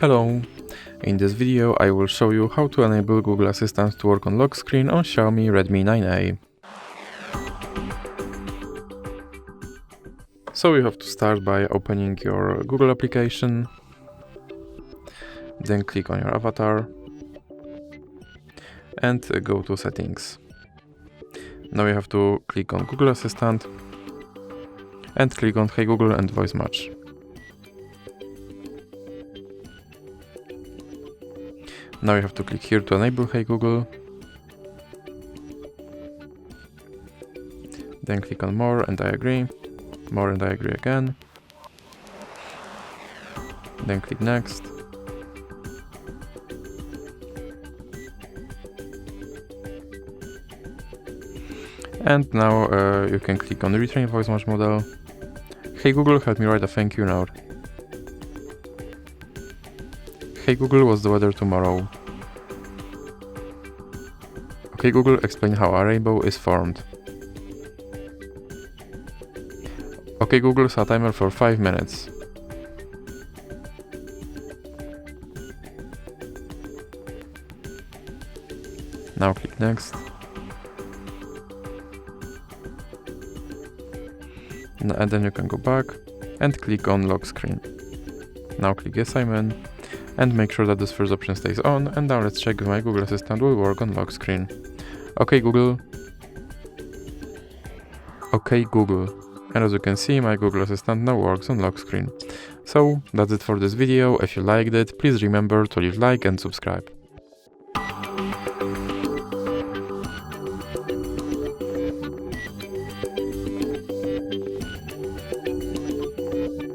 Hello! In this video I will show you how to enable Google Assistant to work on lock screen on Xiaomi Redmi 9A. So you have to start by opening your Google application, then click on your avatar and go to settings. Now you have to click on Google Assistant and click on Hey Google and voice match. Now you have to click here to enable Hey Google. Then click on More and I agree. More and I agree again. Then click Next. And now you can click on Retrain Voice Match Model. Hey Google, help me write a thank you note. Hey Google, what's the weather tomorrow? Okay Google, explain how a rainbow is formed. Okay Google, set a timer for 5 minutes. Now click Next. And then you can go back and click on lock screen. Now click Yes, I'm in. And make sure that this first option stays on, and now let's check if my Google Assistant will work on lock screen. Okay Google. Okay Google. And as you can see, my Google Assistant now works on lock screen. So that's it for this video. If you liked it, please remember to leave a like and subscribe.